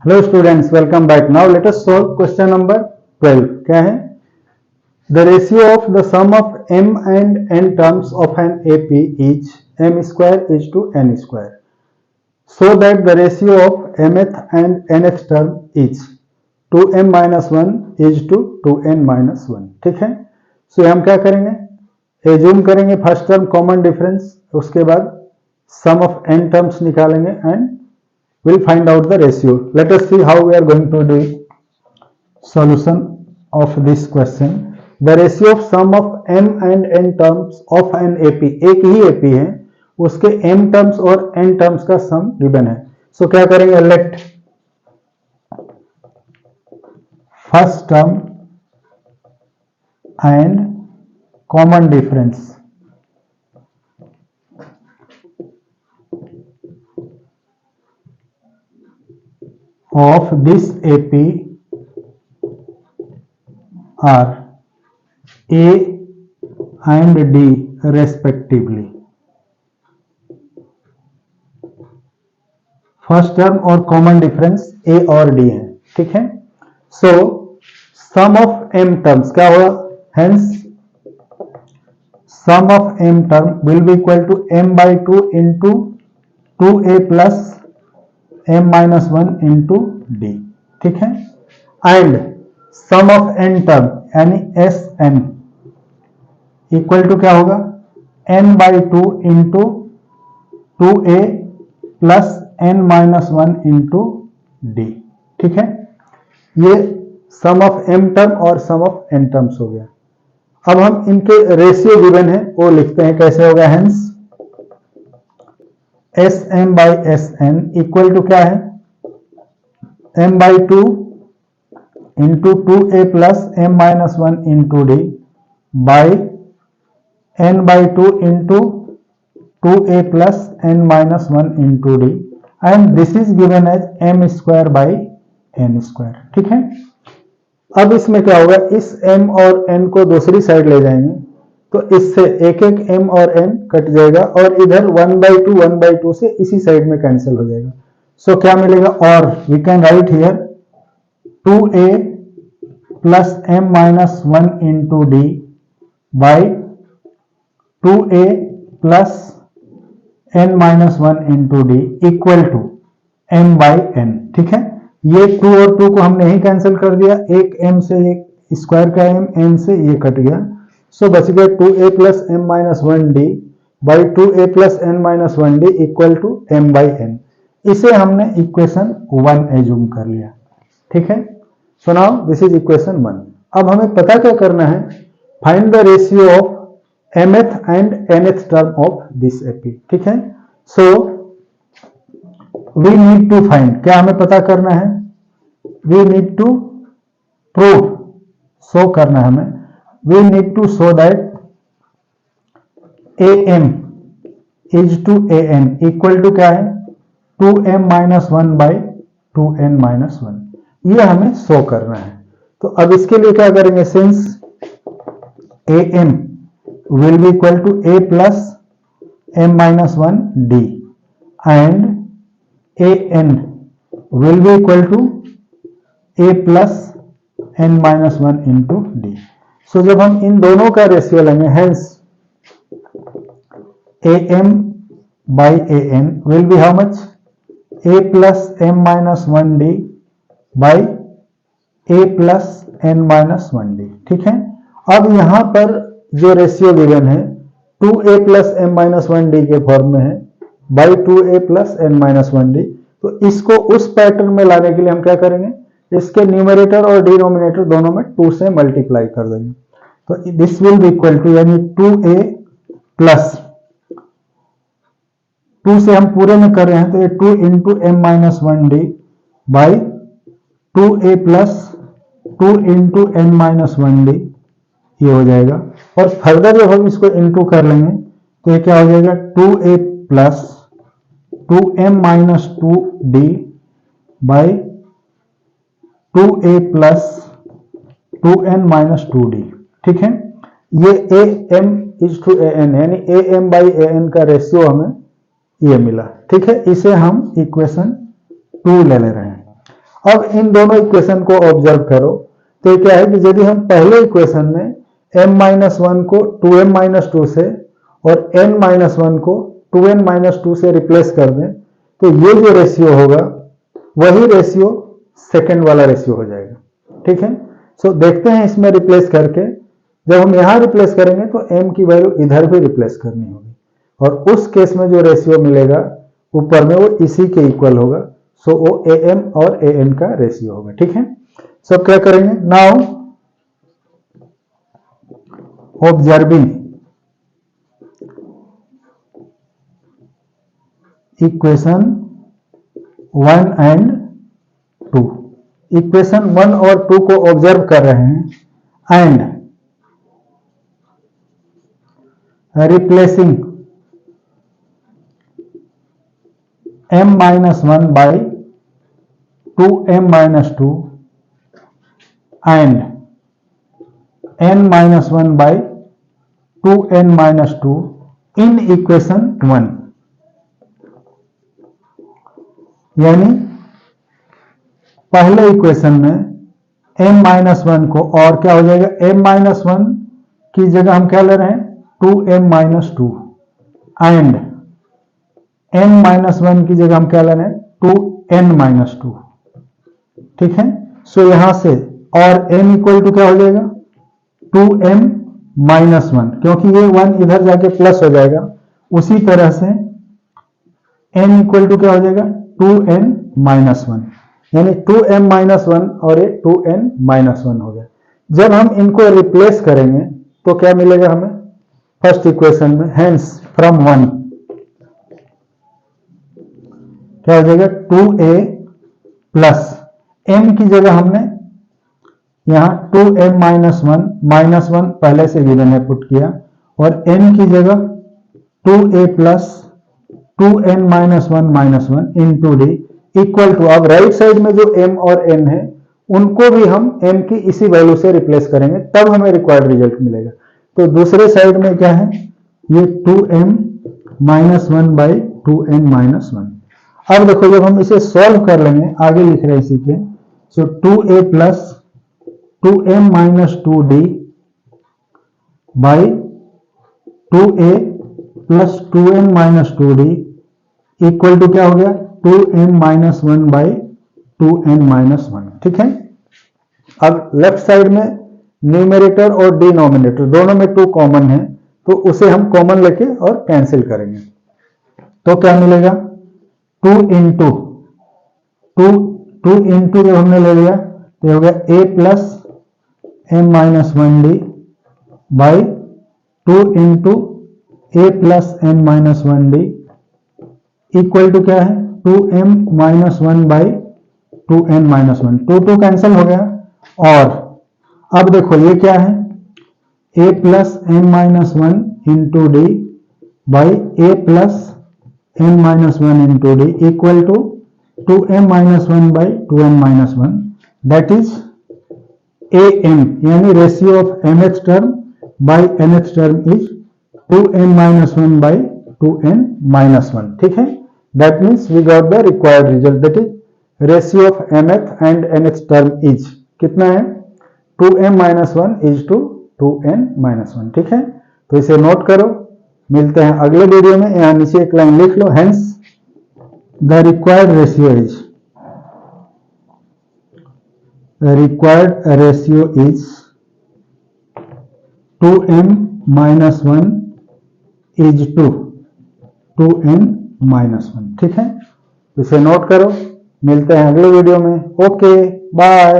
Hello students, welcome back. Now let us solve question number 12। क्या है? The ratio of the sum of m and n terms of an AP is m square is to n square, so that the ratio of mth and nth term is 2m minus 1 is to 2n minus 1। ठीक है, सो हम क्या करेंगे, assume करेंगे first term common difference, उसके बाद सम of n terms निकालेंगे and we'll find out the ratio. Let us see how we are going to do solution of this question. The ratio of sum of m and n terms of an AP, एक ही AP है, उसके m terms और n terms का sum given है। So क्या करेंगे, let first term and common difference of this AP are A and D respectively। First term और common difference A और D है। ठीक है, so sum of m terms क्या होगा, hence sum of m term will be equal to m by 2 into 2a plus m minus 1 into d. ठीक है, and sum of n term यानी Sn equal to क्या होगा, n by 2 into 2a plus n minus 1 into d. ठीक है, ये सम of m term और सम of n terms हो गया। अब हम इनके रेशियो गिवन है वो लिखते हैं, कैसे होगा, hence Sm by Sn equal to क्या है, m by 2 into 2a plus m minus 1 into d by n by 2 into 2a plus n minus 1 into d, and this is given as m square by n square. ठीक है, अब इसमें क्या होगा, इस m और n को दूसरी साइड ले जाएंगे तो इससे एक एक m और n कट जाएगा और इधर 1/2 से इसी साइड में कैंसिल हो जाएगा। सो क्या मिलेगा, और we can write here 2a plus m minus 1 into d by 2a plus n minus 1 into d equal to m by n। ठीक है, ये 2 और 2 को हमने ही कैंसिल कर दिया, एक m से एक स्क्वायर का m, n से ये कट गया, सो बच गया 2a plus m minus 1 d by 2a plus n minus 1 d equal to m by n। इसे हमने इक्वेशन 1 एज्यूम कर लिया। ठीक है, so now this is equation 1। अब हमें पता क्या करना है, find the ratio of mth and nth term of this AP। ठीक है, so we need to find, क्या हमें पता करना है, we need to prove, show करना है हमें, we need to show that am is to an equal to क्या है, 2m minus 1 by 2n minus 1, ये हमें शो करना है। तो अब इसके लिए क्या करेंगे, since am will be equal to a plus m minus 1 d and an will be equal to a plus n minus 1 into d। सो जब हम इन दोनों का रेशियो लेंगे, hence am by an will be how much, a plus m minus 1 d by a plus n minus 1 d। ठीक है, अब यहां पर जो रेशियो गिवन है 2a plus m minus 1 D के फॉर्म में है by 2a plus n minus 1 D, तो इसको उस पैटर्न में लाने के लिए हम क्या करेंगे, इसके न्यूमरेटर और डिनोमिनेटर दोनों में 2 से मल्टीप्लाई कर देंगे, तो this will be equal to, यानी 2a प्लस 2 से हम पूरे में कर रहे हैं तो ये 2 into m minus 1 d by 2a plus 2 into n minus 1 D, ये हो जाएगा। और फर्दर जब हम इसको इनटू कर लेंगे तो ये क्या हो जाएगा, 2a plus 2m minus 2 D by 2a plus 2n minus 2 D. ठीक है, ये am इज टू an यानी am बाई an का रेशियो हमें ये मिला। ठीक है, इसे हम इक्वेशन 2 ले रहे हैं। अब इन दोनों इक्वेशन को ऑब्जर्व करो तो ये क्या है कि यदि हम पहले इक्वेशन में m-1 को 2m-2 से और n-1 को 2n-2 से रिप्लेस कर दें तो ये जो रेशियो होगा वही रेशियो सेकंड वाला रेशियो हो जाएगा। ठीक है, सो देखते हैं इसमें रिप्लेस करके। जब हम यहां रिप्लेस करेंगे तो m की वैल्यू इधर भी रिप्लेस करनी होगी और उस केस में जो रेशियो मिलेगा ऊपर में वो इसी के इक्वल होगा। सो वो am और an का रेशियो होगा। ठीक है, सो क्या करेंगे now observing equation 1 and 2, equation 1 और 2 को ऑब्जर्व कर रहे हैं and replacing m-1 by 2m-2 and n-1 by 2n-2 in equation 1, यानी पहले इक्वेशन में m-1 को और क्या हो जाएगा m-1 की जगह हम क्या ले रहे हैं 2m-2 एंड n-1 की जगह हम क्या ले रहे हैं 2n-2। ठीक है, सो यहां से और n इक्वल टू क्या हो जाएगा 2m-1, क्योंकि ये 1 इधर जाके प्लस हो जाएगा। उसी तरह से n इक्वल टू क्या हो जाएगा 2n-1, यानी 2m-1 और ये 2n-1 हो गया। जब हम इनको रिप्लेस करेंगे तो क्या मिलेगा हमें फर्स्ट इक्वेशन में, हेंस फ्रॉम 1 क्या हो जाएगा 2a प्लस m की जगह हमने यहां 2m-1 पहले से गिवन है पुट किया और n की जगह 2a plus 2n-1 into d equal to, अब राइट साइड में जो m और n है उनको भी हम m की इसी वैल्यू से रिप्लेस करेंगे तब हमें रिक्वायर्ड रिजल्ट मिलेगा। तो दूसरे साइड में क्या है ये 2m-1 बाई 2n-1। अब देखो जब हम इसे सॉल्व कर लेंगे, आगे लिख रहे हैं इसी के, सो 2a plus 2m-2d by 2a plus 2n-2d equal to क्या हो गया 2m-1 बाई 2n-1। ठीक है, अब लेफ्ट साइड में न्यूमेरेटर और डिनोमिनेटर दोनों में 2 कॉमन है तो उसे हम कॉमन लेके और कैंसिल करेंगे तो क्या मिलेगा 2 इंटू जब हमने ले लिया तो हो गया a plus m-1d by 2 into a plus n-1d equal to क्या है 2m-1 बाई 2n-1। 2 कैंसिल हो गया और अब देखो ये क्या है a plus n-1 into d by a plus n-1 into d equal to 2m-1 by 2n-1 that is am, यानी ratio of mth term by nth term is 2m-1 by 2n-1। ठीक है, that means we got the required result, that is ratio of mth and nth term is कितना है 2m-1 is to 2n-1। ठीक है, तो इसे note करो, मिलते हैं अगले वीडियो में। यहां नीचे एक लाइन लिख लो, hence the required ratio is 2m-1 is to 2n-1। ठीक है, इसे नोट करो, मिलते हैं अगले वीडियो में। Okay bye.